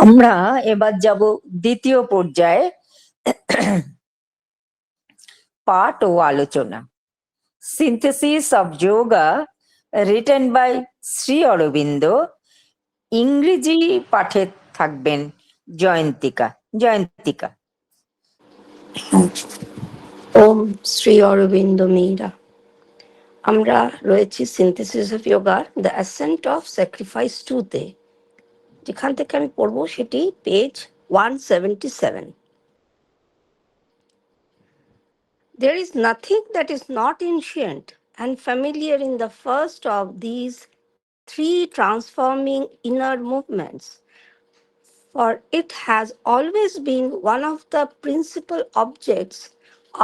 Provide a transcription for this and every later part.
আমরা এবার যাব দ্বিতীয় পর্যায়ে, পাঠ ও আলোচনা। Synthesis of yoga, written by Shri Aurobindo. ইংরেজি পাঠে থাকবেন জয়ন্তিকা। জয়ন্তিকা। ওম শ্রী অরবিন্দ মীরা। আমরা রয়েছি সিনথেসিস অফ যোগার দ্য অ্যাসেন্ট অফ স্যাক্রিফাইস 2-তে। যেখান থেকে আমি পড়ব সেটি page 177। There is nothing that is not ancient and familiar in the first of these three transforming inner movements, for it has always been one of the principal objects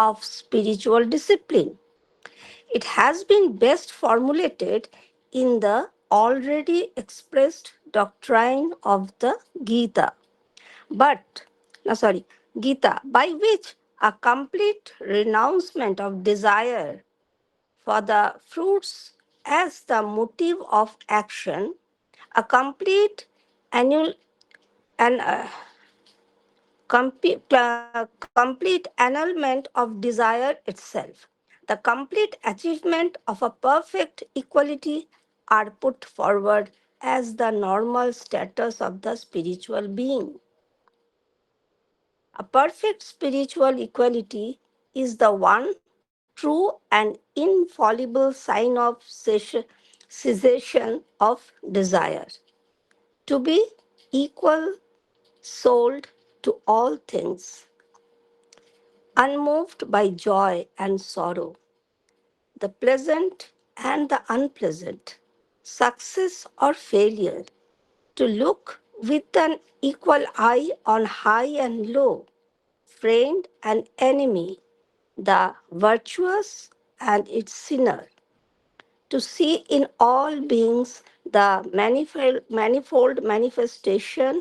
of spiritual discipline. It has been best formulated in the already expressed doctrine of the Gita, Gita, by which a complete renouncement of desire for the fruits as the motive of action, a annual, an, complete annulment of desire itself, the complete achievement of a perfect equality are put forward as the normal status of the spiritual being. A perfect spiritual equality is the one true and infallible sign of cessation of desire. To be equal souled to all things, unmoved by joy and sorrow, the pleasant and the unpleasant, success or failure, to look with an equal eye on high and low, friend and enemy, the virtuous and its sinner, to see in all beings the manifold manifestation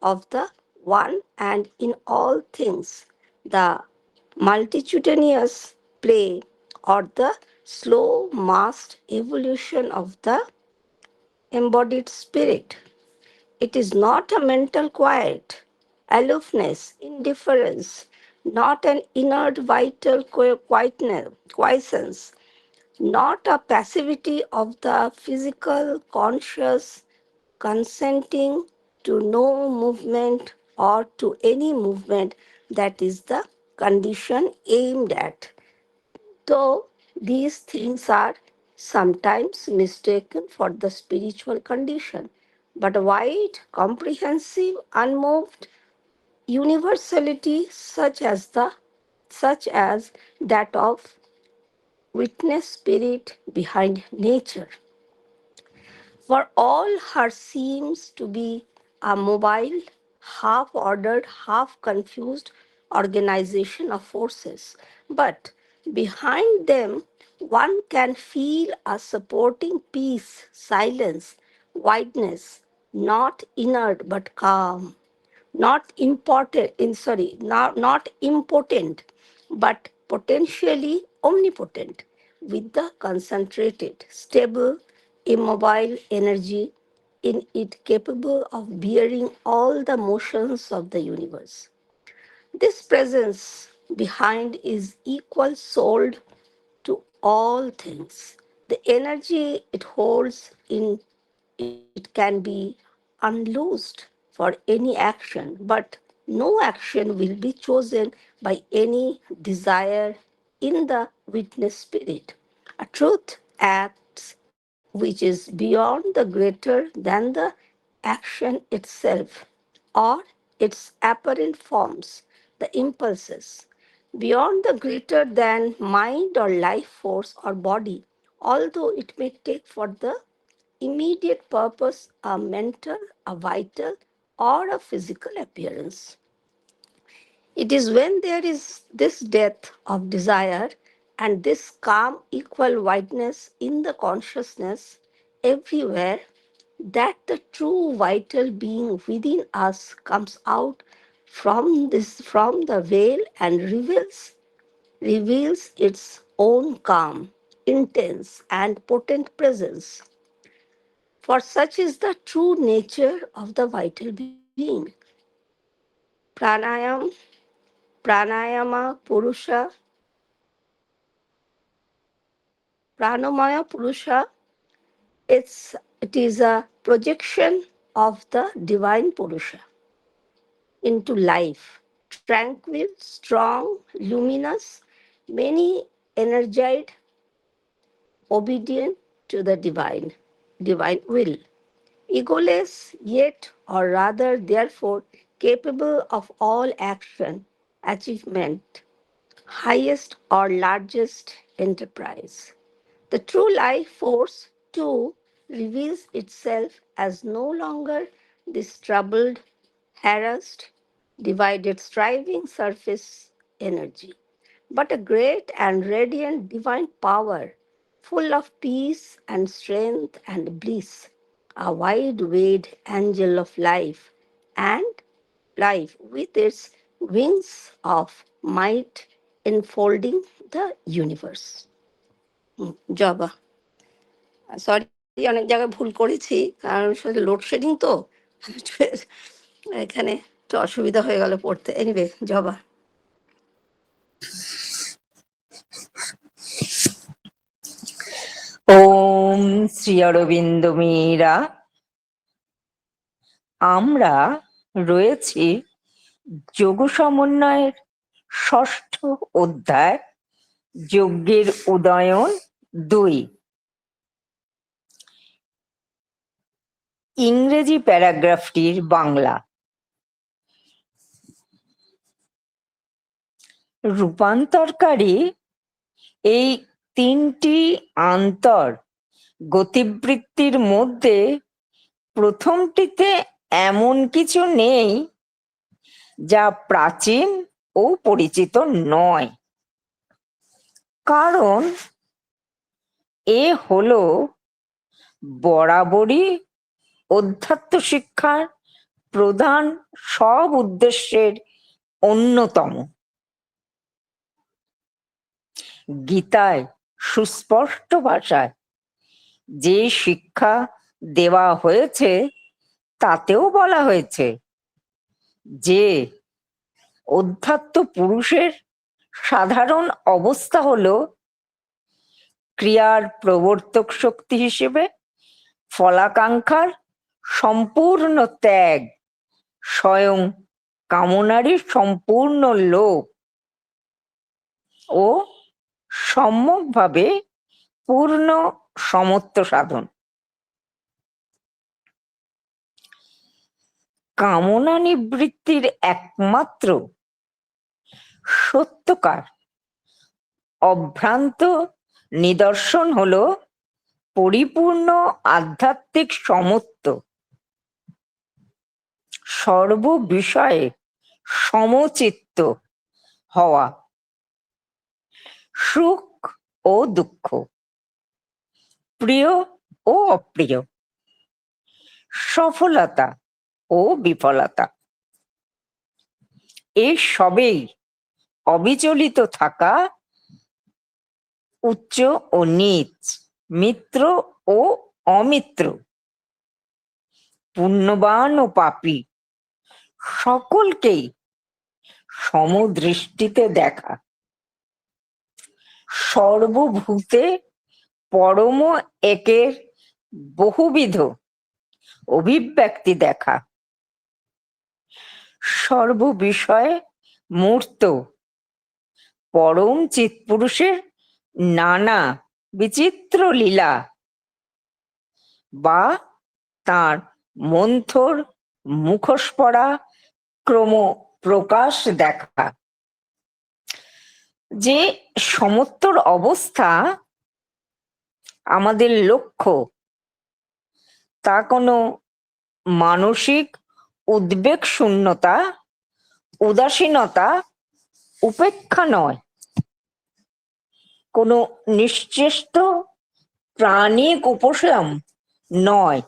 of the one, and in all things the multitudinous play or the slow massed evolution of the embodied spirit. It is not a mental quiet, aloofness, indifference, not an inert vital quiescence, not a passivity of the physical conscious consenting to no movement or to any movement that is the condition aimed at, though these things are sometimes mistaken for the spiritual condition. But a wide, comprehensive, unmoved universality such as that of witness spirit behind nature. For all her seems to be a mobile, half ordered, half confused organization of forces. But behind them, one can feel a supporting peace, silence, wideness, not inert but calm, not impotent, but potentially omnipotent, with the concentrated, stable, immobile energy in it capable of bearing all the motions of the universe. This presence behind is equal souled to all things. The energy it holds in it can be unloosed for any action, but no action will be chosen by any desire in the witness spirit. A truth acts which is beyond the greater than the action itself or its apparent forms, the impulses, beyond the greater than mind or life force or body, although it may take for the immediate purpose a mental, a vital, or a physical appearance. It is when there is this death of desire and this calm, equal wideness in the consciousness everywhere that the true vital being within us comes out from the veil and reveals its own calm, intense and potent presence. For such is the true nature of the vital being. Pranayam, Pranayama Purusha, Pranamaya Purusha, it is a projection of the divine Purusha into life. Tranquil, strong, luminous, many energized, obedient to the divine will. Egoless, yet, or rather, therefore, capable of all action, achievement, highest or largest enterprise. The true life force, too, reveals itself as no longer this troubled, harassed, divided, striving surface energy, but a great and radiant divine power, full of peace and strength and bliss, a wide-winged angel of life, and life with its wings of might enfolding the universe. জবা, sorry, অনেক জায়গায় ভুল করেছি, কারণ load shedding তো এখানে একটু অসুবিধা হয়ে গেল পড়তে। এনিওয়ে, জবা। ওম শ্রী অরবিন্দ মীরা। আমরা রয়েছি যোগ সমন্বয়ের ষষ্ঠ অধ্যায়, যজ্ঞের উদয়ন 2। ইংরেজি প্যারাগ্রাফটির বাংলা। রূপান্তরকারী এই তিনটি আন্তর গতিবৃত্তির মধ্যে প্রথমটিতে এমন কিছু নেই যা প্রাচীন ও পরিচিত নয়, কারণ এ হলো বরাবরই অধ্যাত্ম শিক্ষার প্রধান সব উদ্দেশ্যের অন্যতম। গীতায় সুস্পষ্ট ভাষায় যে শিক্ষা দেওয়া হয়েছে তাতেও বলা হয়েছে যে অধ্যাত্ম পুরুষের সাধারণ অবস্থা হলো ক্রিয়ার প্রবর্তক শক্তি হিসেবে ফলাকাঙ্ক্ষার সম্পূর্ণ ত্যাগ, স্বয়ং কামনারই সম্পূর্ণ লোপ ও সম্যকভাবে পূর্ণ সমত্ব সাধন। কামনা নিবৃত্তির একমাত্র সত্যকার অভ্রান্ত নিদর্শন হলো পরিপূর্ণ আধ্যাত্মিক সমত্ব, সর্ববিষয়ে সমচিত্ত হওয়া, সুখ ও দুঃখ, প্রিয় ও অপ্রিয়, সফলতা ও বিফলতা, এই সবেই অবিচলিত থাকা, উচ্চ ও নীচ, মিত্র ও অমিত্র, পুণ্যবান ও পাপী, সকলকেই সমদৃষ্টিতে দেখা, সর্বভূতে পরম একের বহুবিধ অভিব্যক্তি দেখা, সর্ববিষয়ে মূর্ত পরম চিৎপুরুষের নানা বিচিত্র লীলা বা তাঁর মন্থর মুখোশ পরা ক্রম প্রকাশ দেখা। যে সমত্বর অবস্থা আমাদের লক্ষ্য, তা কোনো মানসিক উদ্বেগ শূন্যতা, উদাসীনতা, উপেক্ষা নয়, কোনো নিশ্চেষ্ট প্রাণিক উপশম নয়,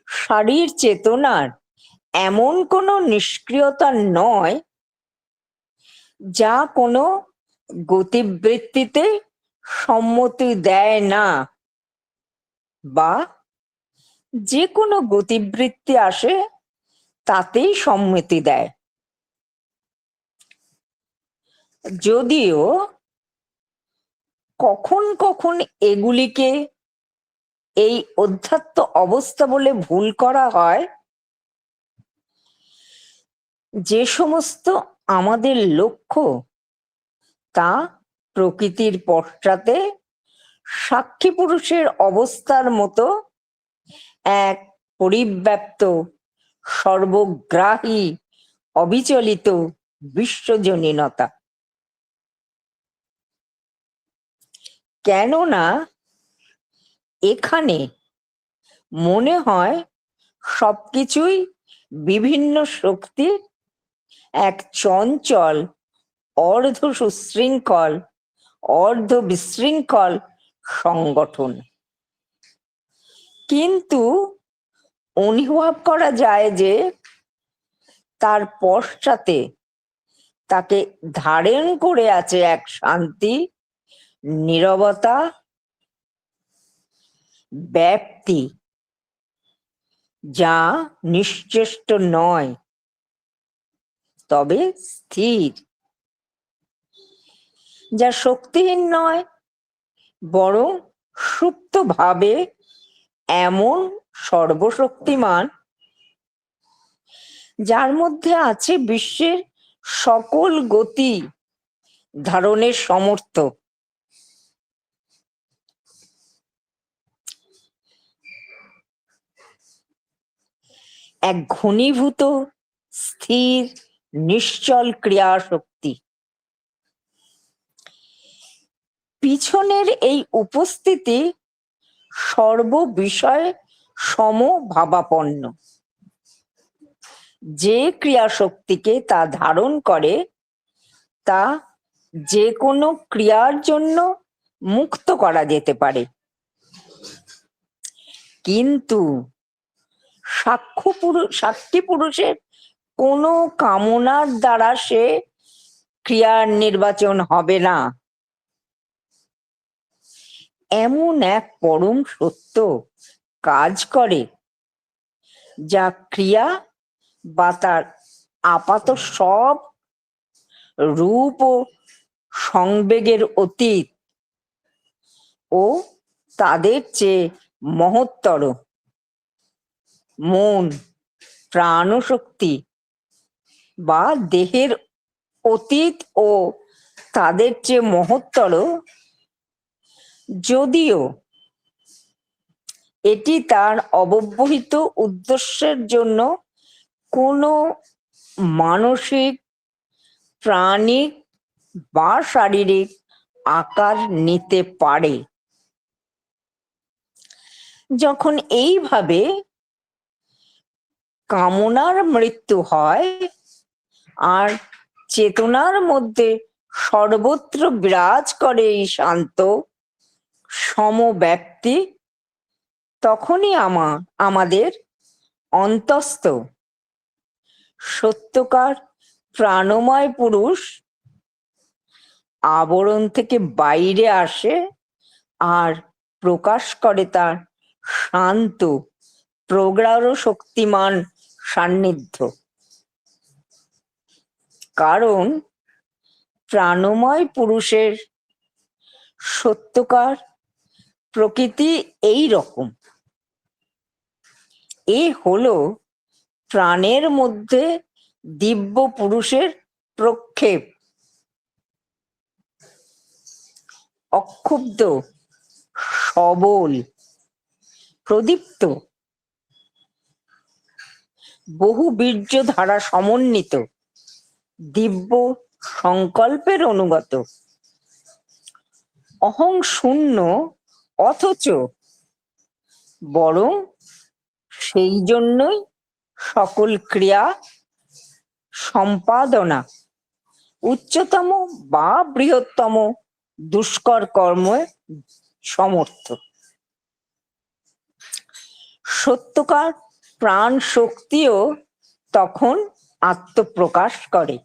শারীর চেতনার এমন কোনো নিষ্ক্রিয়তা নয় যা কোনো গতিবৃত্তিতে সম্মতি দেয় না, বা যে কোনো গতিবৃত্তি আসে তাতেই সম্মতি দেয়। যদিও কখন কখন এগুলিকে এই অধ্যাত্ম অবস্থা বলে ভুল করা হয়। যে সমস্ত আমাদের লক্ষ্য তা প্রকৃতির পশ্চাতে সাক্ষী পুরুষের অবস্থার মতো এক পরিব্যাপ্ত, সর্বগ্রাহী, অবিচলিত বিশ্বজনীনতা। কেননা এখানে মনে হয় সবকিছুই বিভিন্ন শক্তির এক চঞ্চল, অর্ধ সুশৃঙ্খল, অর্ধ বিশৃঙ্খল সংগঠন। কিন্তু অনুভব করা যায় যে তার পশ্চাতে তাকে ধারণ করে আছে এক শান্তি, নীরবতা, ব্যাপ্তি, যা নিশ্চেষ্ট নয় তবে স্থির, যা শক্তিহীন নয় বরং সুপ্তভাবে এমন সর্বশক্তিমান, যার মধ্যে আছে বিশ্বের সকল গতি ধারণের সমর্থ। এক ঘনীভূত, স্থির, নিশ্চল ক্রিয়া শক্তি। পিছনের এই উপস্থিতি সর্ববিষয়ে সমভাবাপন্ন। যে ক্রিয়া শক্তিকে তা ধারণ করে তা যে কোনো ক্রিয়ার জন্য মুক্ত করা যেতে পারে, কিন্তু সাক্ষী পুরুষের কোনো কামনার দ্বারা সে ক্রিয়ার নির্বাচন হবে না। এমন এক পরম সত্য কাজ করে যা ক্রিয়া বা তার আপাত সব রূপ ও সংবেগের অতীত ও তাদের চেয়ে মহত্তর। মন, প্রাণশক্তি বা দেহের অতীত ও তাদের চেয়ে মহত্তর, যদিও এটি তার অব্যবহিত উদ্দেশ্যের জন্য কোনো মানসিক, প্রাণিক বা শারীরিক আকার নিতে পারে। যখন এইভাবে কামনার মৃত্যু হয় আর চেতনার মধ্যে সর্বত্র বিরাজ করে এই শান্ত সমব্যাপ্তি, তখনই আমাদের অন্তস্থ সত্যকার প্রাণময় পুরুষ আবরণ থেকে বাইরে আসে আর প্রকাশ করে তার শান্ত, প্রগাঢ় শক্তিমান সান্নিধ্য। কারণ প্রাণময় পুরুষের সত্যকার প্রকৃতি এই রকম। এ হলো প্রাণের মধ্যে দিব্য পুরুষের প্রক্ষেপ, অক্ষুব্ধ, সবল, প্রদীপ্ত, বহু বীর্য ধারা সমন্বিত দিব্য সংকল্পের অনুগত, অহং শূন্য, অথচ বরং সেই জন্যই সকল ক্রিয়া সম্পাদনা, উচ্চতম বা বৃহত্তম দুষ্কর কর্মে সমর্থ। সত্যকার প্রাণ শক্তিও তখন আত্মপ্রকাশ করে।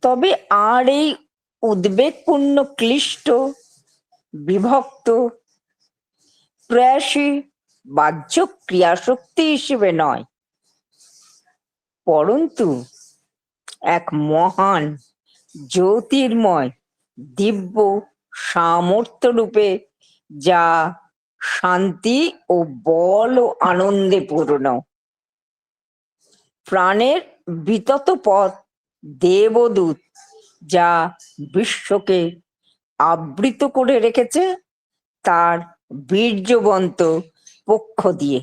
তবে আর এই উদ্বেগপূর্ণ, ক্লিষ্ট, বিভক্ত, প্রয়াসী বাহ্য ক্রিয়াশক্তি হিসেবে নয়, পরন্তু এক মহান জ্যোতির্ময় দিব্য সামর্থ্য রূপে, যা শান্তি ও বল ও আনন্দে পূর্ণ। প্রাণের বিতত পথ দেবদূত, যা বিশ্বকে আবৃত করে রেখেছে তার বীর্যবন্ত পক্ষ দিয়ে।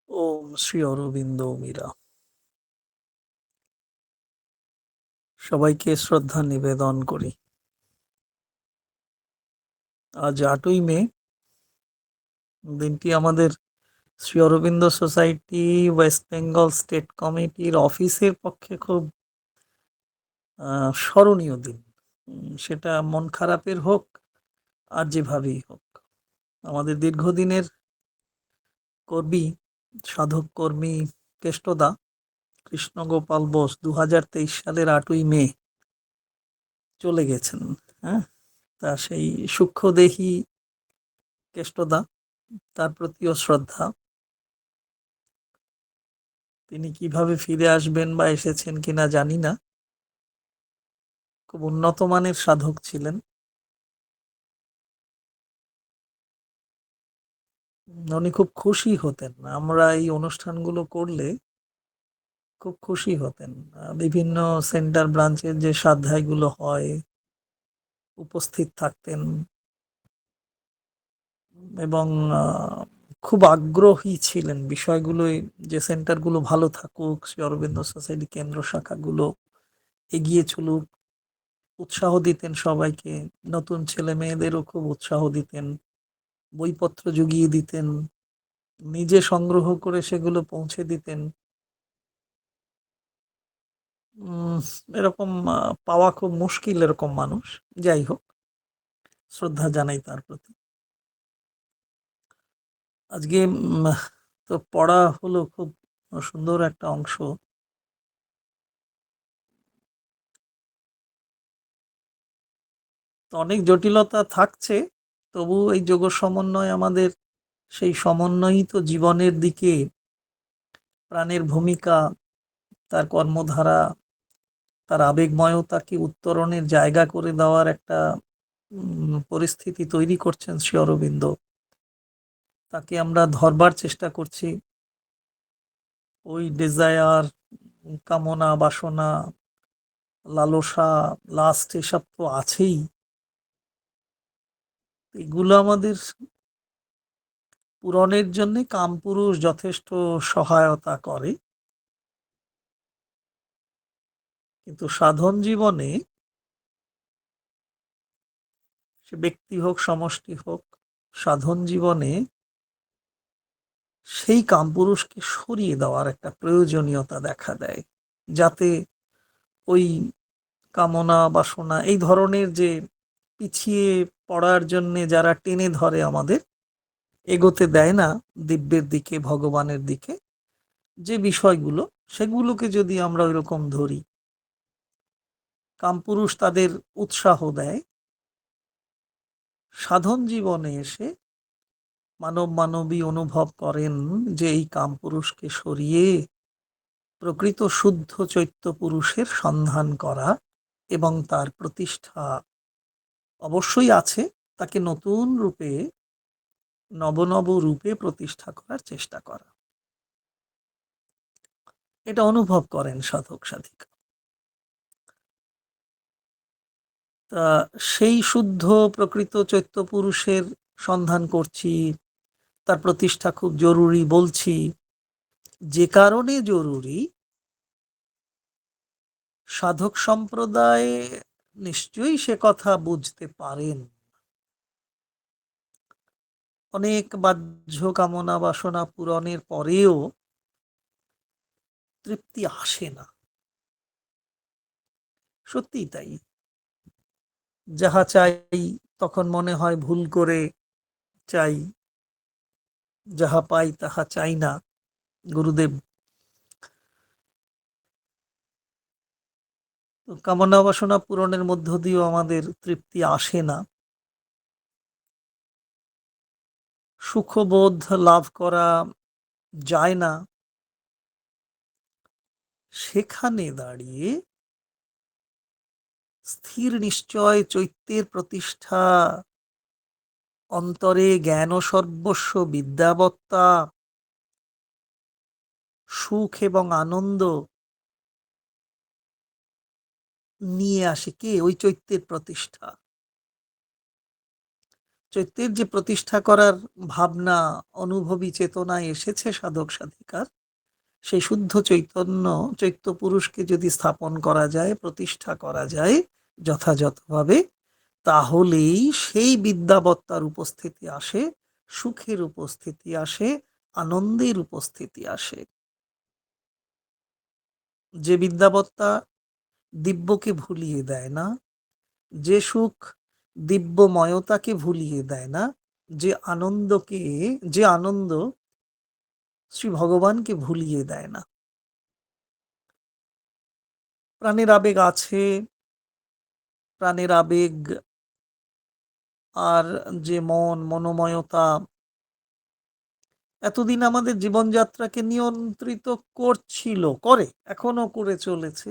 ওম শ্রী অরবিন্দ মীরা। সবাইকে শ্রদ্ধা নিবেদন করি। আজ 8ই মে, দিনটি আমাদের Shri Aurobindo society West Bengal state কমিটির অফিসের পক্ষে খুব স্মরণীয় দিন। সেটা মন খারাপের হোক আর যেভাবেই হোক, আমাদের দীর্ঘদিনের কর্মী, সাধক কর্মী কেষ্টদা কৃষ্ণগোপাল বোস 2023 সালের 8ই মে চলে গেছেন। হ্যাঁ, তা সেই সূক্ষ্মদেহী কেষ্টদা, তার প্রতিও শ্রদ্ধা। তিনি কিভাবে ফিরে আসবেন বা এসেছেন কিনা জানি না। খুব উন্নত মানের সাধক ছিলেন। উনি খুব খুশি হতেন আমরা এই অনুষ্ঠানগুলো করলে, খুব খুশি হতেন। বিভিন্ন সেন্টার ব্রাঞ্চের যে স্বাধ্যায়গুলো হয়, উপস্থিত থাকতেন এবং খুব আগ্রহী ছিলেন বিষয়গুলো, যে সেন্টারগুলো ভালো থাকুক, শ্রী অরবিন্দ সোসাইটি কেন্দ্র শাখাগুলো এগিয়ে চলুক, উৎসাহ দিতেন সবাইকে। নতুন ছেলে মেয়েদেরও খুব উৎসাহ দিতেন, বইপত্র জুগিয়ে দিতেন, নিজে সংগ্রহ করে সেগুলো পৌঁছে দিতেন। এরকম পাওয়া খুব মুশকিল এরকম মানুষ। যাই হোক, শ্রদ্ধা জানাই তার প্রতি। আজকে তো পড়া হলো খুব সুন্দর একটা অংশ। তো অনেক জটিলতা থাকছে, তবু এই যোগ সমন্বয় আমাদের সেই সমন্বয়িত জীবনের দিকে, প্রাণের ভূমিকা, তার কর্মধারা, তার আবেগময়তাকে উত্তরণের জায়গা করে দেওয়ার একটা পরিস্থিতি তৈরি করছেন শ্রী অরবিন্দ। তাকে আমরা ধরবার চেষ্টা করছি। ওই ডিজায়ার, কামনা, বাসনা, লালসা, লাস্ট, এসব তো আছেই। এগুলো আমাদের পূরণের জন্য কামপুরুষ যথেষ্ট সহায়তা করে, কিন্তু সাধন জীবনে, সে ব্যক্তি হোক সমষ্টি হোক, সাধন জীবনে সেই কামপুরুষকে সরিয়ে দেওয়ার একটা প্রয়োজনীয়তা দেখা দেয়, যাতে ওই কামনা, বাসনা, এই ধরনের যে পিছিয়ে পড়ার জন্য যারা টেনে ধরে আমাদের, এগোতে দেয় না দিব্যের দিকে, ভগবানের দিকে, যে বিষয়গুলো, সেগুলোকে যদি আমরা ওইরকম ধরি, কামপুরুষ তাদের উৎসাহ দেয়, সাধন জীবনে এসে মানবী অনুভব করেন যে এই কামপুরুষকে সরিয়ে প্রকৃত শুদ্ধ চৈত্য পুরুষের সন্ধান করা এবং তার প্রতিষ্ঠা অবশ্যই আছে, তাকে নতুন রূপে, নব রূপে প্রতিষ্ঠা করার চেষ্টা করা, এটা অনুভব করেন সাধক সাধিকা। তা সেই শুদ্ধ প্রকৃত চৈত্য পুরুষের সন্ধান করছি, তার প্রতিষ্ঠা খুব জরুরি বলছি। যে কারণে জরুরি, সাধক সম্প্রদায় নিশ্চয়ই সে কথা বুঝতে পারেন। অনেক বাহ্য কামনা বাসনা পূরণের পরেও তৃপ্তি আসে না, সত্যিই তাই। যাহা চাই তখন মনে হয় ভুল করে চাই, যাহা পাই তাহা চাই না। গুরুদেব, তো কামনা বাসনা পূরণের মধ্য দিয়েও আমাদের তৃপ্তি আসে না। সুখবোধ লাভ করা যায় না। সেখানে দাঁড়িয়ে স্থির নিশ্চয় চৈত্যের প্রতিষ্ঠা, অন্তরে জ্ঞান সর্বস্ব বিদ্যাবত্তা, সুখ এবং আনন্দ নিয়ে আসে কে? ওই চৈত্যের প্রতিষ্ঠা। চৈত্যের যে প্রতিষ্ঠা করার ভাবনা অনুভবী চেতনায় এসেছে সাধক সাধিকার, সেই শুদ্ধ চৈতন্য চৈত্য পুরুষকে যদি স্থাপন করা যায়, প্রতিষ্ঠা করা যায় যথাযথভাবে, তাহলেই সেই বিদ্যাবত্তার উপস্থিতি আসে, সুখের উপস্থিতি আসে, আনন্দের উপস্থিতি আসে। যে বিদ্যাবত্তা দিব্যকে ভুলিয়ে দেয় না, যে সুখ দিব্যময়তাকে ভুলিয়ে দেয় না, যে আনন্দ শ্রী ভগবানকে ভুলিয়ে দেয় না। প্রাণের আবেগ আছে, প্রাণের আবেগ আর যে মনোময়তা এতদিন আমাদের জীবনযাত্রাকে নিয়ন্ত্রিত করে, এখনো করে চলেছে।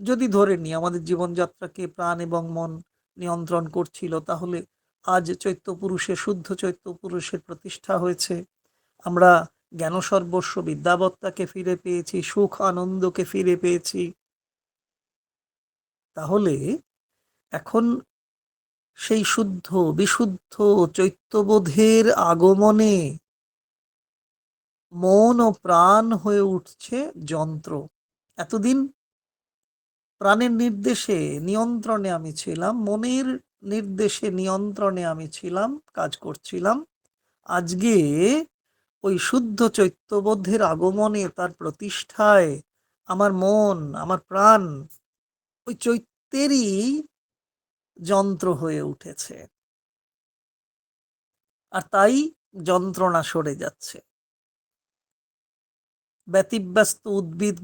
যদি ধরে নিই আমাদের জীবনযাত্রাকে প্রাণ এবং মন নিয়ন্ত্রণ করছিল, তাহলে আজ শুদ্ধ চৈত্য পুরুষের প্রতিষ্ঠা হয়েছে। আমরা জ্ঞান সর্বস্ব বিদ্যাবত্তাকে ফিরে পেয়েছি, সুখ আনন্দকে ফিরে পেয়েছি। তাহলে এখন সেই শুদ্ধ বিশুদ্ধ চৈত্যবোধের আগমনে মন ও প্রাণ হয়ে উঠছে যন্ত্র। এতদিন প্রাণের নির্দেশে নিয়ন্ত্রণে আমি ছিলাম, মনের নির্দেশে নিয়ন্ত্রণে আমি ছিলাম, কাজ করছিলাম। আজকে ওই শুদ্ধ চৈত্যবোধের আগমনে, তার প্রতিষ্ঠায় আমার মন, আমার প্রাণ ওই চৈত্যেরই যন্ত্র হয়ে উঠেছে। আর তাই যন্ত্রণা সরে যাচ্ছে। ব্যতিব্যস্ত উদ্ভিদ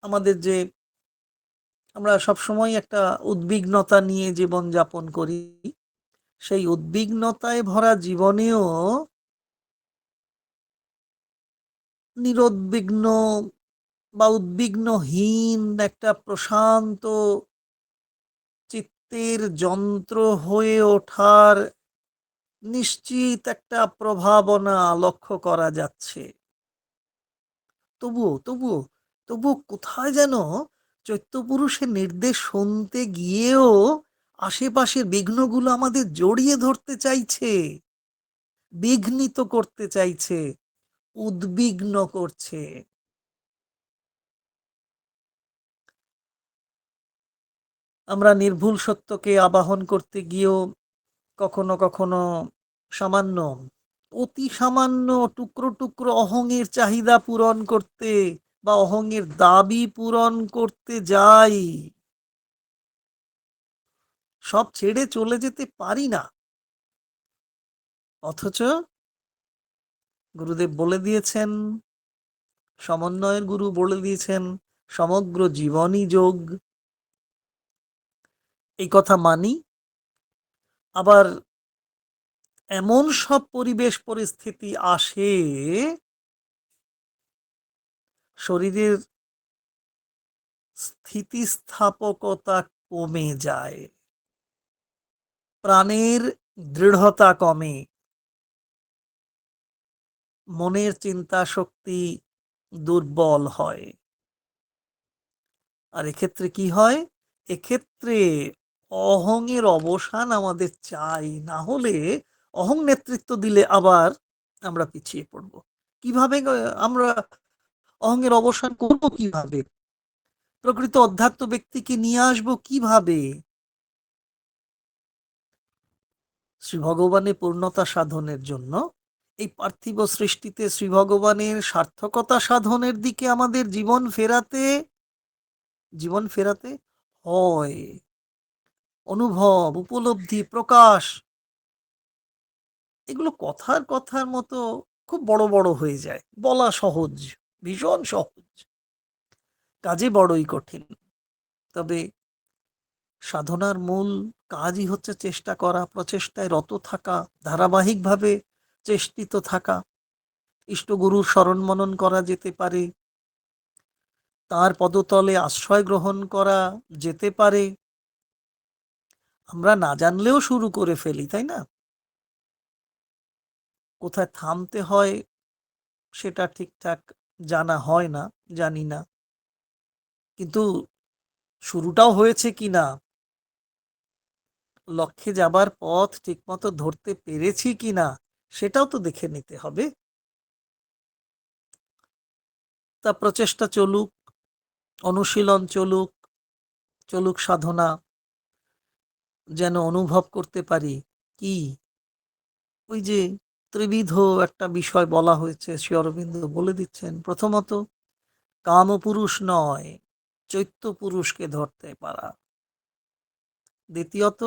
আমাদের যে, আমরা সবসময় একটা উদ্বিগ্নতা নিয়ে জীবন যাপন করি, সেই উদ্বিগ্নতায় ভরা জীবনেও নিরুদ্বিগ্ন বা উদ্বিগ্নহীন একটা প্রশান্ত চিত্তের যন্ত্র হয়ে ওঠার নিশ্চিত একটা প্রভাবনা লক্ষ্য করা যাচ্ছে। তবুও তবুও তবুও কোথায় যেন চৈত্যপুরুষের নির্দেশ শুনতে গিয়েও আশেপাশের বিঘ্নগুলো আমাদের জড়িয়ে ধরতে চাইছে, বিঘ্নিত করতে চাইছে, উদ্বিগ্ন করছে। আমরা নির্ভুল সত্যকে আবাহন করতে গিয়েও কখনো কখনো সামান্য, অতি সামান্য টুকরো টুকরো অহংয়ের চাহিদা পূরণ করতে বা অহংয়ের দাবি পূরণ করতে যাই, সব ছেড়ে চলে যেতে পারি না। অথচ গুরুদেব বলে দিয়েছেন, সমন্বয়ের গুরু বলে দিয়েছেন, সমগ্র জীবনই যোগ। এই কথা মানি। আবার এমন সব পরিবেশ পরিস্থিতি আসে, শরীরের স্থিতিস্থাপকতা কমে যায়, প্রাণের দৃঢ়তা কমে, মনের চিন্তা শক্তি দুর্বল হয়। আর এক্ষেত্রে কি হয়? এক্ষেত্রে অহংয়ের অবসান আমাদের চাই, না হলে অহং নেতৃত্ব দিলে আবার আমরা পিছিয়ে পড়ব। কিভাবে আমরা অহংয়ের অবসান করব? কিভাবে প্রকৃত অধ্যাত্ম ব্যক্তিকে নিয়ে আসবো? কিভাবে শ্রী ভগবানের পূর্ণতা সাধনের জন্য এই পার্থিব সৃষ্টিতে শ্রী ভগবানের সার্থকতা সাধনের দিকে আমাদের জীবন ফেরাতে হয়। অনুভব, উপলব্ধি, প্রকাশ, এগুলো কথার কথার মতো খুব বড় বড় হয়ে যায়, বলা সহজ, ভীষণ সহজ, কাজে বড়ই কঠিন। তবে সাধনার মূল কাজই হচ্ছে চেষ্টা করা, প্রচেষ্টায় রত থাকা, ধারাবাহিকভাবে চেষ্টিত থাকা। ইষ্টগুরুর স্মরণ মনন করা যেতে পারে, তার পদতলে আশ্রয় গ্রহণ করা যেতে পারে। আমরা না জানলেও শুরু করে ফেলি, তাই না? কোথায় থামতে হয় সেটা ঠিকঠাক জানা হয় না, জানি না, কিন্তু শুরুটাও হয়েছে কিনা, লক্ষ্যে যাবার পথ ঠিকমতো ধরতে পেরেছি কিনা, সেটাও তো দেখে নিতে হবে। তা প্রচেষ্টা চলুক, অনুশীলন চলুক, চলুক সাধনা, যেন অনুভব করতে পারি কি ওই যে ত্রিবিধ একটা বিষয় বলা হয়েছে, শ্রী অরবিন্দ বলে দিচ্ছেন। প্রথমত, কামপুরুষ নয়, চৈত্য পুরুষকে ধরতে পারা। দ্বিতীয়ত,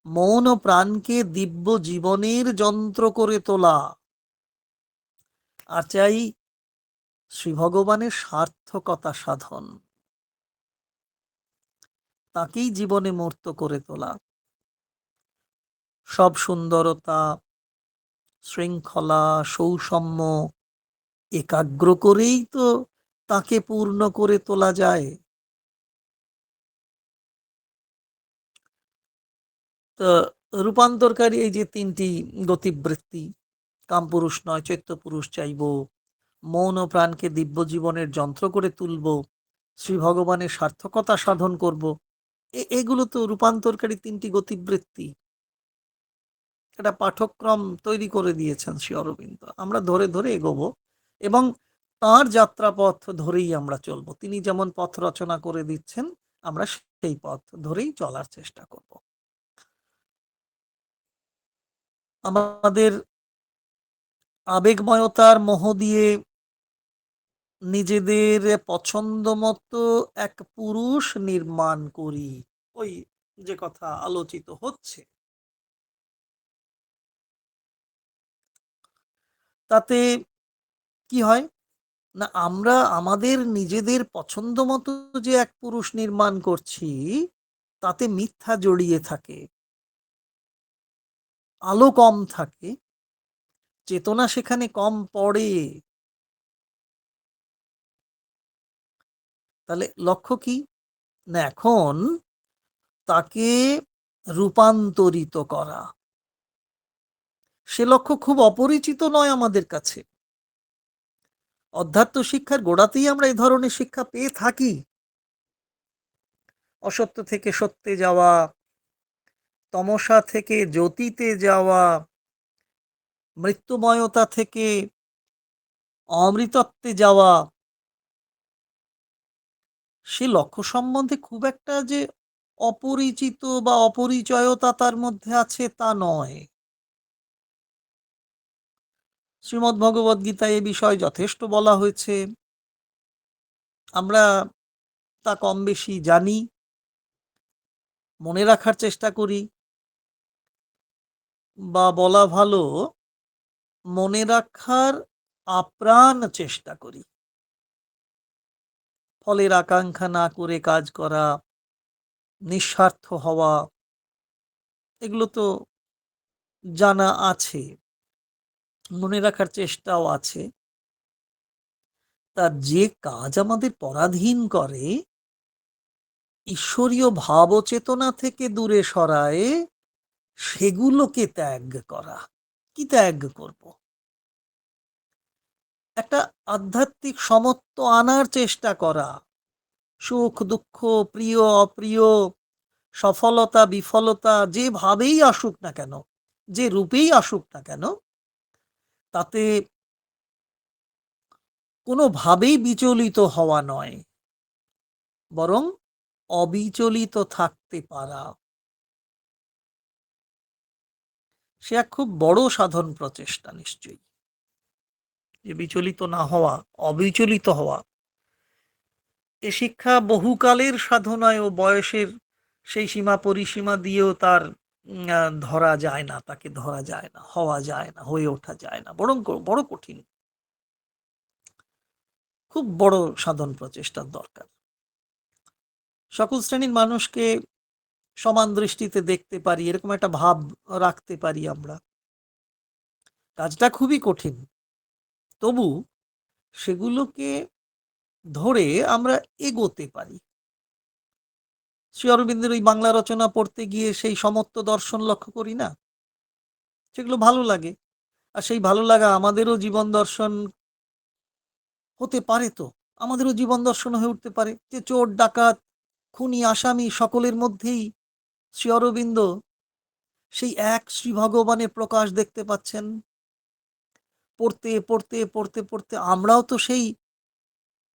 মৌন প্রাণকে দিব্য জীবনের যন্ত্র করে তোলা। আর চাই শ্রী ভগবানের সার্থকতা সাধন, তাকেই জীবনে মূর্ত করে তোলা। সব সুন্দরতা, শৃঙ্খলা, সৌষম্য একাগ্র করেই তো তাকে পূর্ণ করে তোলা যায়। তো রূপান্তরকারী এই যে তিনটি গতিবৃত্তি, কামপুরুষ নয় চৈত্য পুরুষ চাইব, মৌন প্রাণকে দিব্য জীবনের যন্ত্র করে তুলব, শ্রী ভগবানের সার্থকতা সাধন করব, এগুলো তো রূপান্তরকারী তিনটি গতিবৃত্তি। একটা পাঠক্রম তৈরি করে দিয়েছেন শ্রী অরবিন্দ, আমরা ধরে ধরে এগোবো এবং তার যাত্রাপথ ধরেই আমরা চলবো। তিনি যেমন পথ রচনা করে দিচ্ছেন, আমরা সেই পথ ধরেই চলার চেষ্টা করব। আমাদের আবেগময়তার মোহ দিয়ে নিজেদের পছন্দ মতো এক পুরুষ নির্মাণ করি, ওই যে কথা আলোচিত হচ্ছে, তাতে কি হয় না, আমরা আমাদের নিজেদের পছন্দ মতো যে এক পুরুষ নির্মাণ করছি, তাতে মিথ্যা জড়িয়ে থাকে, আলো কম থাকে, চেতনা সেখানে কম পড়ে। তাহলে লক্ষ্য কি না, এখন তাকে রূপান্তরিত করা। সে লক্ষ্য খুব অপরিচিত নয় আমাদের কাছে। অধ্যাত্ম শিক্ষার গোড়াতেই আমরা এই ধরনের শিক্ষা পেয়ে থাকি। অসত্য থেকে সত্যে যাওয়া, তমসা থেকে জ্যোতিতে যাওয়া, মৃত্যুময়তা থেকে অমৃতত্বে যাওয়া। সে লক্ষ্য সম্বন্ধে খুব একটা যে অপরিচিত বা অপরিচয়তা তার মধ্যে আছে তা নয়। শ্রীমদ্ ভগবদ গীতায় এ বিষয়ে যথেষ্ট বলা হয়েছে, আমরা তা কম বেশি জানি, মনে রাখার চেষ্টা করি, বা বলা ভালো মনে রাখার আপ্রাণ চেষ্টা করি। ফলের আকাঙ্ক্ষা না করে কাজ করা, নিঃস্বার্থ হওয়া, এগুলো তো জানা আছে, মনে রাখার চেষ্টাও আছে। তা যে কাজ আমাদের পরাধীন করে, ঈশ্বরীয় ভাব চেতনা থেকে দূরে সরায়, সেগুলোকে ত্যাগ করা। কি ত্যাগ করব? একটা আধ্যাত্মিক সমত্ব আনার চেষ্টা করা। সুখ দুঃখ, প্রিয় অপ্রিয়, সফলতা বিফলতা যেভাবেই আসুক না কেন, যে রূপেই আসুক না কেন, তাতে কোনোভাবেই বিচলিত হওয়া নয়, বরং অবিচলিত থাকতে পারা। সে এক খুব বড় সাধন প্রচেষ্টা নিশ্চয়ই, যে বিচলিত না হওয়া, অবিচলিত হওয়া। এ শিক্ষা বহুকালের সাধনায় ও বয়সের সেই সীমা পরিসীমা দিয়েও তার ধরা যায় না, তাকে ধরা যায় না, হওয়া যায় না, হয়ে ওঠা যায় না, বরং বড় কঠিন, খুব বড় সাধন প্রচেষ্টার দরকার। সকল শ্রেণীর মানুষকে সমান দৃষ্টিতে দেখতে পারি, এরকম একটা ভাব রাখতে পারি আমরা। কাজটা খুবই কঠিন, তবু সেগুলোকে ধরে আমরা এগোতে পারি। শ্রী অরবিন্দের ওই বাংলা রচনা পড়তে গিয়ে সেই সমত্ব দর্শন লক্ষ্য করি না, সেগুলো ভালো লাগে। আর সেই ভালো লাগা আমাদেরও জীবন দর্শন হতে পারে, তো আমাদেরও জীবন দর্শন হয়ে উঠতে পারে যে চোর ডাকাত খুনি আসামি সকলের মধ্যেই শ্রী অরবিন্দ সেই এক শ্রী ভগবানের প্রকাশ দেখতে পাচ্ছেন। পড়তে পড়তে পড়তে পড়তে আমরাও তো সেই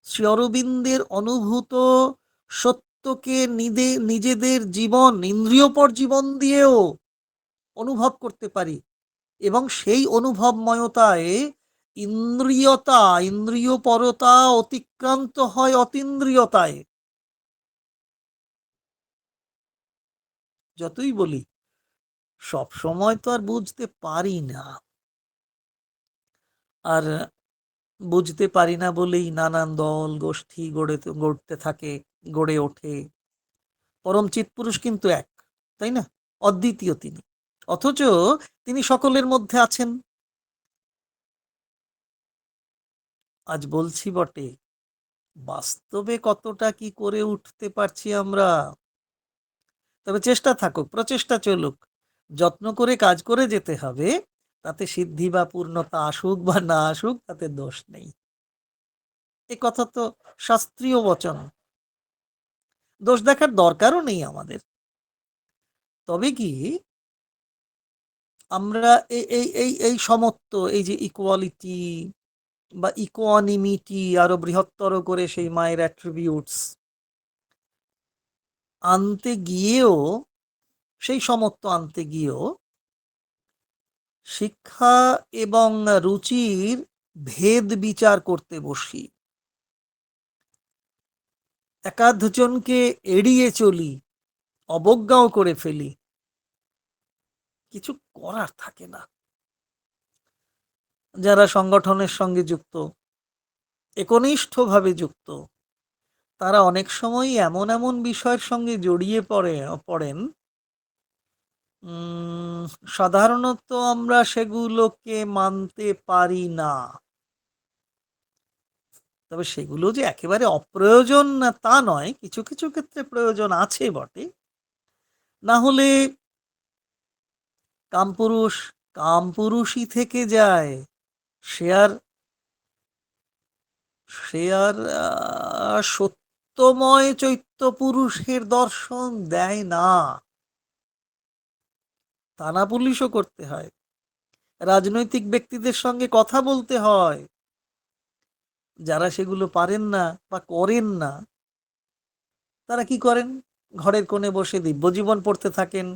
শ্রী অরবিন্দের অনুভূত সত্যকে নিজেদের জীবন, ইন্দ্রিয়পর জীবন দিয়েও অনুভব করতে পারি, এবং সেই অনুভবময়তায় ইন্দ্রিয়পরতা অতিক্রান্ত হয় অতীন্দ্রিয়তায়। যতই বলি সব সময় তো আর বুঝতে পারি না, আর বুঝতে পারি না বলেই নানান দল গোষ্ঠী গড়তে থাকে, গড়ে ওঠে। পরম চিৎপুরুষ কিন্তু এক, তাই না? অদ্বিতীয় তিনি, অথচ তিনি সকলের মধ্যে আছেন। আজ বলছি বটে, বাস্তবে কতটা কি করে উঠতে পারছি আমরা? তবে চেষ্টা থাকুক, প্রচেষ্টা চলুক, যত্ন করে কাজ করে যেতে হবে। তাতে সিদ্ধি বা পূর্ণতা আসুক বা না আসুক, তাতে দোষ নেই। এ কথা তো শাস্ত্রীয় বচন, দোষ দেখার দরকারও নেই আমাদের। তবে কি আমরা এই এই এই এই সমত্ব, এই যে ইকুয়ালিটি বা ইকোয়ানিমিটি, আরো বৃহত্তর করে সেই মায়ের অ্যাট্রিবিউটস আনতে গিয়েও, সেই সমত্ব আনতে গিয়েও শিক্ষা এবং রুচির ভেদ বিচার করতে বসি, একাধজনকে এড়িয়ে চলি, অবজ্ঞাও করে ফেলি, কিছু করার থাকে না। যারা সংগঠনের সঙ্গে যুক্ত, একনিষ্ঠভাবে যুক্ত, তারা অনেক সময় এমন এমন বিষয়ের সঙ্গে জড়িয়ে পড়েন, সাধারণত আমরা সেগুলোকে মানতে পারি না। তবে সেগুলো যে একেবারে অপ্রয়োজন না তা নয়, কিছু কিছু ক্ষেত্রে প্রয়োজন আছে বটে। না হলে কামপুরুষ কামপুরুষই থেকে যায়, সে আর সত্যময় চৈত্য পুরুষের দর্শন দেয় না। থানা পুলিশও করতে হয়, রাজনৈতিক ব্যক্তিদের সঙ্গে কথা বলতে হয়। যারা সেগুলো পারেন না বা করেন না, তারা কি করেন? ঘরের কোণে বসে দিব্য জীবন পড়তে থাকেন,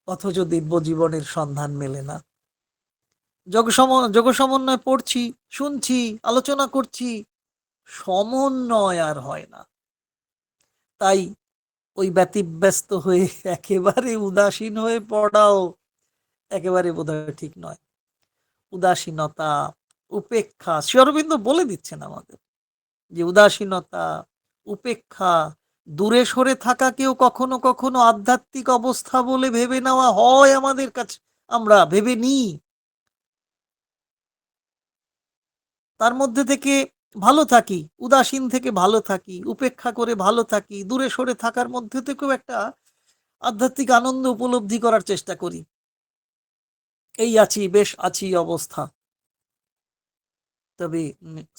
অথচ দিব্য জীবনের সন্ধান মেলে না। যোগ সমন্বয় পড়ছি, শুনছি, আলোচনা করছি, সমন্বয় আর হয় না। তাই ওই ব্যতিব্যস্ত হয়ে একেবারে উদাসীন হয়ে পড়াও একেবারে বোধহয় ঠিক নয়। উদাসীনতা, উপেক্ষা, শ্রী অরবিন্দ বলে দিচ্ছেন আমাদের যে উদাসীনতা, উপেক্ষা, দূরে সরে থাকাকেও কখনো কখনো আধ্যাত্মিক অবস্থা বলে ভেবে নেওয়া হয় আমাদের কাছে, আমরা ভেবে নিই। তার মধ্যে থেকে ভালো থাকি, উদাসীন থেকে ভালো থাকি, উপেক্ষা করে ভালো থাকি, দূরে সরে থাকার মধ্যে থেকেও একটা আধ্যাত্মিক আনন্দ উপলব্ধি করার চেষ্টা করি। এই আছি, বেশ আছি অবস্থা। তবে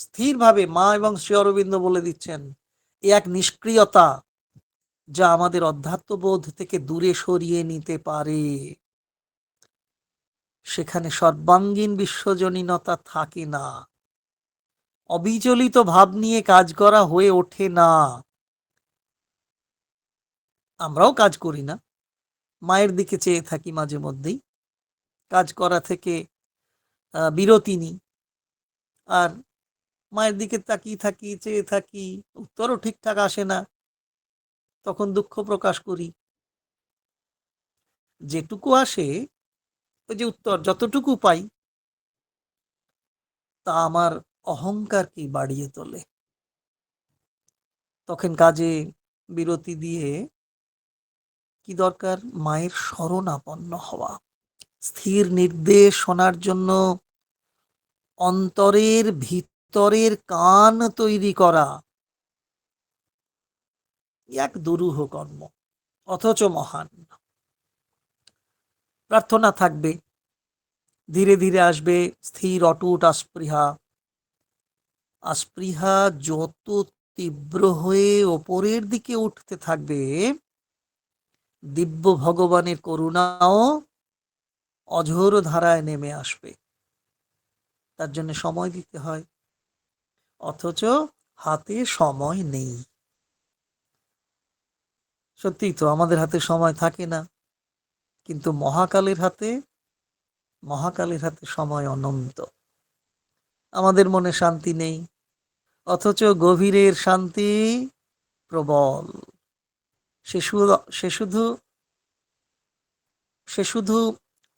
স্থিরভাবে মা এবং শ্রী অরবিন্দ বলে দিচ্ছেন, এ এক নিষ্ক্রিয়তা যা আমাদের অধ্যাত্মবোধ থেকে দূরে সরিয়ে নিতে পারে। সেখানে সর্বাঙ্গীন বিশ্বজনীনতা থাকে না, অবিচলিত ভাব নিয়ে কাজ করা হয়ে ওঠে না। আমরাও কাজ করি না, মায়ের দিকে চেয়ে থাকি, মাঝে মধ্যেই কাজ করা থেকে বিরতি নিই, আর মায়ের দিকে তাকিয়ে থাকি, চেয়ে থাকি, উত্তরও ঠিকঠাক আসে না, তখন দুঃখ প্রকাশ করি। যেটুকু আসে, ওই যে উত্তর, যতটুকু পাই তা আমার অহংকারকে বাড়িয়ে তোলে। তখন কাজে বিরতি দিয়ে কি দরকার? মায়ের শরণাপন্ন হওয়া, স্থির নির্দেশ শোনার জন্য অন্তরের ভিতরের কান তৈরি করা, এক দুরূহ কর্ম, অথচ মহান। প্রার্থনা থাকবে, ধীরে ধীরে আসবে স্থির অটুট আস্পৃহা। আস্পৃহা যত তীব্র হয়ে ওপরের দিকে উঠতে থাকবে, দিব্য ভগবানের করুণাও অঝোর ধারায় নেমে আসবে। তার জন্য সময় দিতে হয়, অথচ হাতে সময় নেই। সত্যি তো, আমাদের হাতে সময় থাকে না, কিন্তু মহাকালের হাতে সময় অনন্ত। আমাদের মনে শান্তি নেই, অথচ গভীরের শান্তি প্রবল। সে শুধু সে শুধু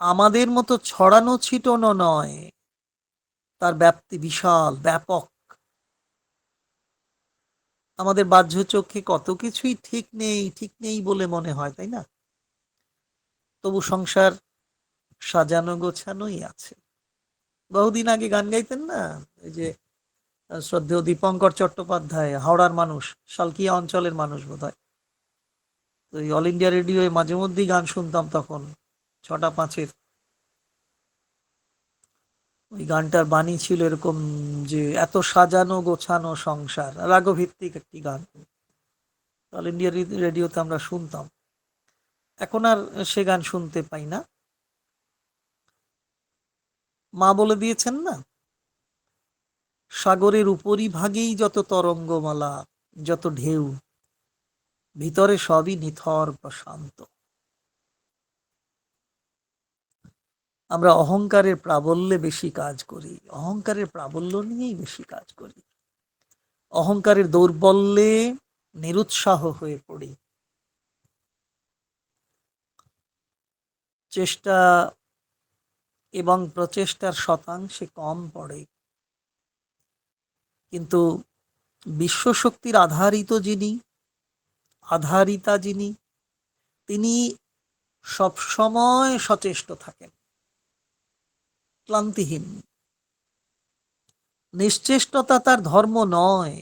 আমাদের মতো ছড়ানো ছিটানো নয়, তার ব্যাপ্তি বিশাল, ব্যাপক। আমাদের বাহ্য চোখে কত কিছুই ঠিক নেই বলে মনে হয়, তাই না? তবু সংসার সাজানো গোছানোই আছে। বহুদিন আগে গান গাইতেন না, এই যে শ্রদ্ধেয় দীপঙ্কর চট্টোপাধ্যায়, হাওড়ার মানুষ, শালকিয়া অঞ্চলের মানুষ বোধহয়। তো এই অল ইন্ডিয়া রেডিওয়ে মাঝে মধ্যেই গান শুনতাম তখন, 6টা 5-এর। ওই গানটার বাণী ছিল এরকম যে, এত সাজানো গোছানো সংসার, রাগভিত্তিক একটি গান। অল ইন্ডিয়া রেডিওতে আমরা শুনতাম। এখন আর সে গান শুনতে পাই না। মা বলে দিয়েছেন না, সাগরের উপরিভাগেই যত তরঙ্গমালা, যত ঢেউ, ভিতরে সবই নিথর প্রশান্ত। আমরা অহংকারের প্রাবল্যে বেশি কাজ করি, অহংকারের প্রাবল্য নিয়েই বেশি কাজ করি। অহংকারের দৌর্বল্যে নিরুৎসাহ হয়ে পড়ি। চেষ্টা এবং প্রচেষ্টার শতাংশে কম পড়ে। কিন্তু বিশ্বশক্তির আধারিতা যিনি, তিনি সবসময় সচেষ্ট থাকেন, ক্লান্তিহীন। নিশ্চেষ্টতা তার ধর্ম নয়।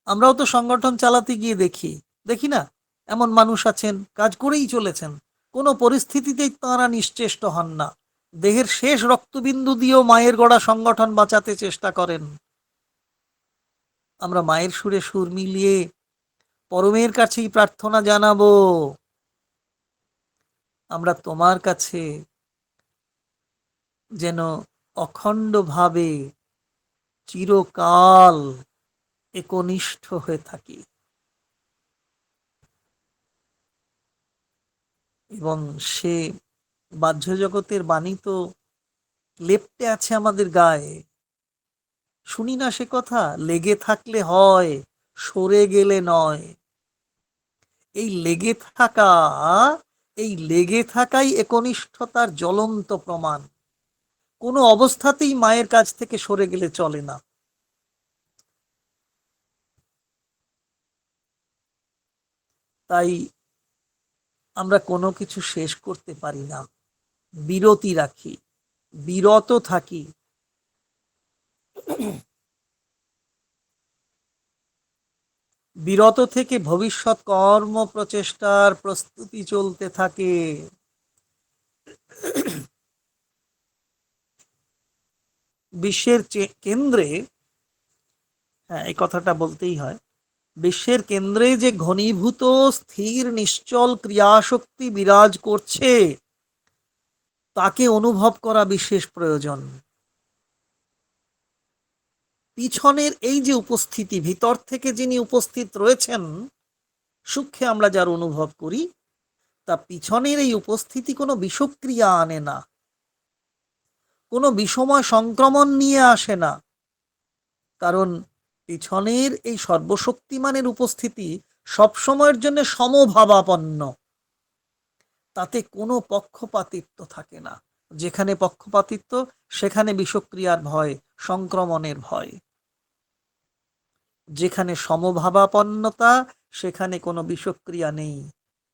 আমরাও তো সংগঠন চালাতে গিয়ে দেখি না, এমন মানুষ আছেন কাজ করেই চলেছেন, কোনো পরিস্থিতিতেই তাঁরা নিশ্চেষ্ট হন না। দেহের শেষ রক্তবিন্দু দিয়েও মায়ের গড়া সংগঠন বাঁচাতে চেষ্টা করেন। আমরা মায়ের সুরে সুর মিলিয়ে পরমের কাছেই প্রার্থনা জানাবো, আমরা তোমার কাছে যেন অখণ্ডভাবে চিরকাল একনিষ্ঠ হয়ে থাকি। এবং সে বাহ্য জগতের বাণী তো লেপ্টে আছে আমাদের গায়ে। শুনি না সে কথা, লেগে থাকলে হয়, সরে গেলে নয়। এই লেগে থাকাই একনিষ্ঠতার জ্বলন্ত প্রমাণ। কোনো অবস্থাতেই মায়ের কাছ থেকে সরে গেলে চলে না। তাই আমরা কোনো কিছু শেষ করতে পারি না, বিরতি রাখি, বিরত থাকি। বিরত থেকে ভবিষ্যৎ কর্ম প্রচেষ্টার প্রস্তুতি চলতে থাকে। বিশ্বের কেন্দ্রে, হ্যাঁ এই কথাটা বলতেই হয়, বিশ্বের কেন্দ্রে যে ঘনীভূত স্থির নিশ্চল ক্রিয়াশক্তি বিরাজ করছে, তাকে অনুভব করা বিশেষ প্রয়োজন। পিছনের এই যে উপস্থিতি, ভিতর থেকে যিনি উপস্থিত রয়েছেন, সূক্ষ্মে আমরা যার অনুভব করি, তা পিছনের এই উপস্থিতি কোনো বিষক্রিয়া আনে না, কোনো বিষময় সংক্রমণ নিয়ে আসে না। কারণ পিছনের এই সর্বশক্তিমানের উপস্থিতি সবসময়ের জন্য সমভাবাপন্ন। তাতে কোনো পক্ষপাতিত্ব থাকে না। যেখানে পক্ষপাতিত্ব সেখানে বিষক্রিয়ার ভয়, সংক্রমণের ভয়। যেখানে সমভাবাপন্নতা সেখানে কোনো বিষক্রিয়া নেই,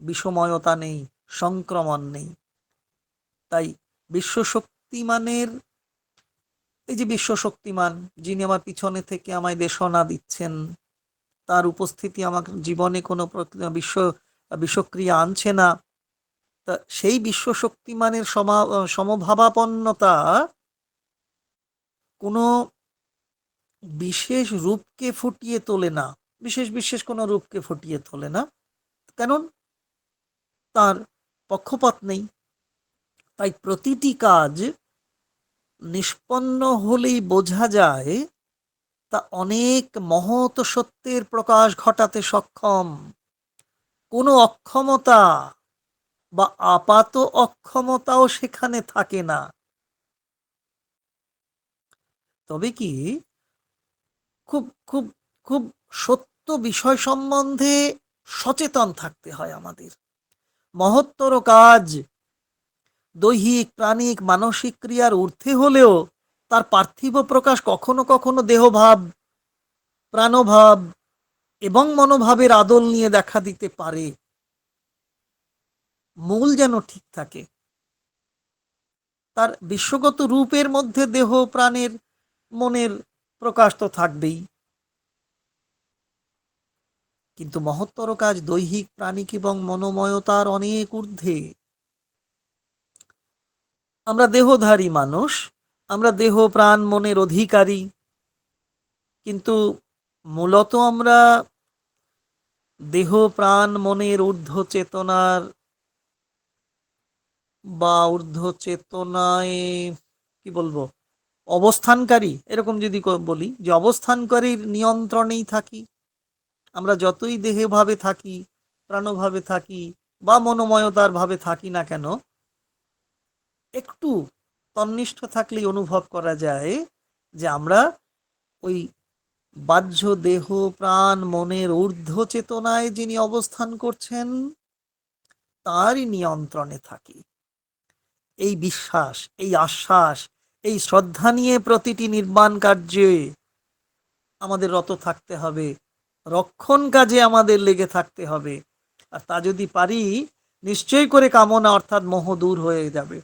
বিষময়তা নেই, সংক্রমণ নেই। তাই বিশ্বশক্তিমানের, এই যে বিশ্বশক্তিমান যিনি আমার পিছনে থেকে আমায় দেশনা দিচ্ছেন, তার উপস্থিতি আমার জীবনে কোনো বিষক্রিয়া আনছে না। তা সেই বিশ্বশক্তিমানের সমভাবাপন্নতা কোনো বিশেষ রূপকে ফুটিয়ে তোলে না, বিশেষ কোনো রূপকে ফুটিয়ে তোলে না, কারণ তার পক্ষপাত নেই। তাই প্রতিটি কাজ নিষ্পন্ন হলেই বোঝা যায় তা অনেক মহৎ সত্যের প্রকাশ ঘটাতে সক্ষম। কোনো অক্ষমতা বা আপাত অক্ষমতাও সেখানে থাকে না। তবে কি খুব খুব খুব সত্য বিষয় সম্বন্ধে সচেতন থাকতে হয় আমাদের। মহত্তর কাজ দৈহিক, প্রাণিক, মানসিক ক্রিয়ার ঊর্ধ্বে হলেও তার পার্থিব প্রকাশ কখনো কখনো দেহভাব, প্রাণভাব এবং মনোভাবের আদল নিয়ে দেখা দিতে পারে। মূল যেন ঠিক থাকে। তার বিশ্বগত রূপের মধ্যে দেহ, প্রাণের, মনের প্রকাশ তো থাকবেই, কিন্তু মহত্তর কাজ দৈহিক, প্রাণিক এবং মনোময়তার অনেক ঊর্ধ্বে। আমরা দেহধারী মানুষ, আমরা দেহ, প্রাণ, মনের অধিকারী, কিন্তু মূলত আমরা দেহ, প্রাণ, মনের ঊর্ধ্ব চেতনার বা ঊর্ধ্ব চেতনায় কি বলবো, অবস্থানকারী, এরকম যদি বলি যে অবস্থানকারীর নিয়ন্ত্রণেই থাকি। আমরা যতই দেহে ভাবে থাকি, প্রাণভাবে থাকি বা মনোময়তার ভাবে থাকি না কেন, একটু তন্নিষ্ঠ থাকলেই অনুভব করা যায় যে আমরা ওই বাহ্য দেহ, প্রাণ, মনের ঊর্ধ্ব চেতনায় যিনি অবস্থান করছেন তারই নিয়ন্ত্রণে থাকি। এই বিশ্বাস, এই আশ্বাস, এই শ্রদ্ধা নিয়ে প্রতিটি নির্মাণ কার্যে আমাদের রত থাকতে হবে, রক্ষণ কাজে আমাদের লেগে থাকতে হবে। আর তা যদি পারি, নিশ্চয় করে কামনা অর্থাৎ মোহ দূর হয়ে যাবে,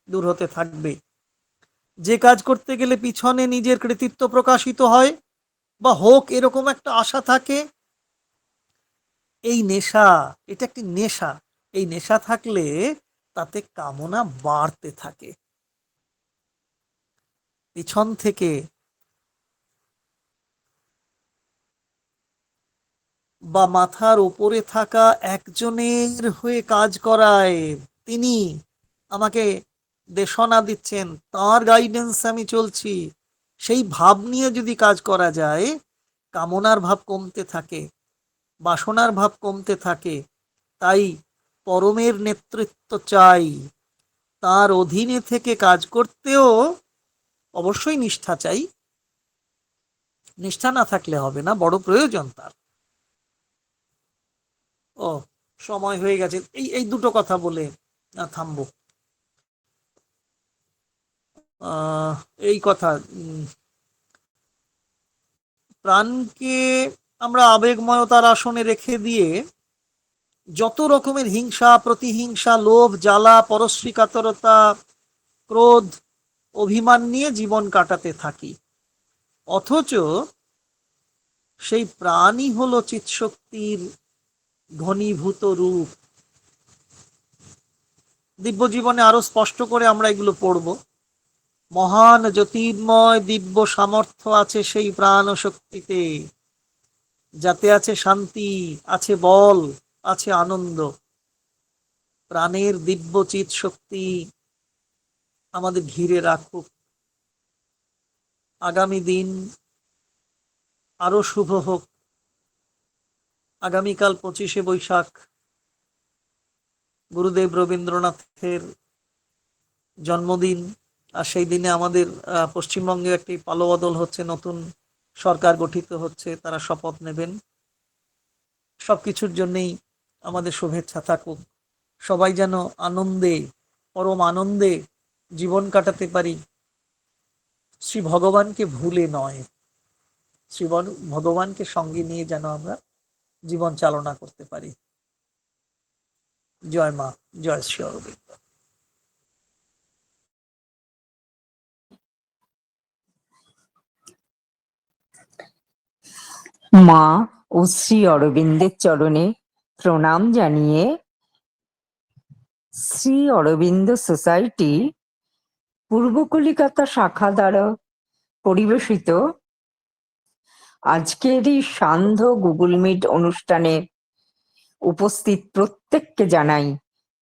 দূর হতে থাকবে। যে কাজ করতে গেলে পিছনে নিজের কৃতিত্ব প্রকাশিত হয় বা হোক এরকম একটা আশা থাকে, এই নেশা, এটা একটি নেশা, এই নেশা থাকলে তাতে কামনা বাড়তে থাকে। পিছন থেকে বা মাথার উপরে থাকা একজনের হয়ে কাজ করায়, তিনি আমাকে দেশনা দিচ্ছেন, তার গাইডেন্স আমি চলছি, সেই ভাব নিয়ে যদি কাজ করা যায়, কামনার ভাব কমতে থাকে, বাসনার ভাব কমতে থাকে। তাই পরমের নেতৃত্ব চাই, তার অধীনে থেকে কাজ করতেও অবশ্যই নিষ্ঠা চাই। নিষ্ঠা না থাকলে হবে না, বড় প্রয়োজন তার। ও, সময় হয়ে গেছে, এই এই দুটো কথা বলে থামবো। এই কথা, প্রাণকে আমরা আবেগময়তার আসনে রেখে দিয়ে যত রকমের হিংসা, প্রতিহিংসা, লোভ, জ্বালা, পরশ্রীকাতরতা, ক্রোধ, অভিমান নিয়ে জীবন কাটাতে থাকি। অথচ সেই প্রাণই হলো চিৎশক্তির ঘনীভূত রূপ। দিব্য জীবনে আরো স্পষ্ট করে আমরা এগুলো পড়ব। মহান জ্যোতির্ময় দিব্য সামর্থ্য আছে সেই প্রাণ শক্তিতে, যাতে আছে শান্তি, আছে বল, আছে আনন্দ। প্রাণের দিব্য চিৎ শক্তি আমাদের ঘিরে রাখুক। আগামী দিন আরো শুভ হোক। আগামীকাল 25শে বৈশাখ, গুরুদেব রবীন্দ্রনাথের জন্মদিন। আর সেই দিনে আমাদের পশ্চিমবঙ্গে একটি পালবদল হচ্ছে, নতুন সরকার গঠিত হচ্ছে, তারা শপথ নেবেন। সবকিছুর জন্যই আমাদের শুভেচ্ছা থাকুক। সবাই যেন আনন্দে, পরম আনন্দে জীবন কাটাতে পারি, শ্রী ভগবানকে ভুলে নয়, শ্রী ভগবানকে সঙ্গে নিয়ে যেন আমরা জীবন চালনা করতে পারি। জয় মা, জয় শ্রী অরবিন্দ। মা ও শ্রী অরবিন্দের চরণে প্রণাম জানিয়ে শ্রী অরবিন্দ সোসাইটি পূর্ব কলিকাতা শাখা দ্বারা পরিবেশিত আজকের এই সান্ধ্য গুগল মিট অনুষ্ঠানে উপস্থিত প্রত্যেককে জানাই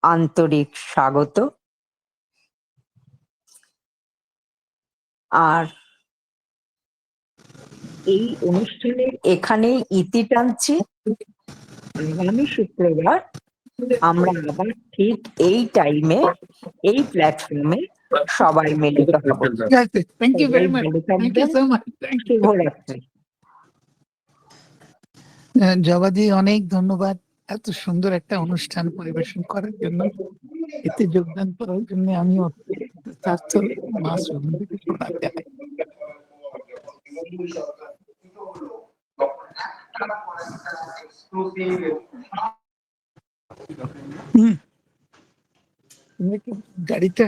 আন্তরিক স্বাগত। আর এই অনুষ্ঠানের এখানেই ইতি টানছি। আগামী শুক্রবার আমরা আবার ঠিক এই টাইমে এই প্ল্যাটফর্মে সবাই মিলিত হব। Thank you very সবাই much. ভালো Thank you থাকবেন। so much. Thank you. শুভরাত্রি। জবাদি অনেক ধন্যবাদ এত সুন্দর একটা অনুষ্ঠান পরিবেশন করার জন্য, এতে যোগদান করার জন্য আমি অত্যন্ত মা সুন্দরীকে প্রণাম জানাই। তুমি কি গাড়িতে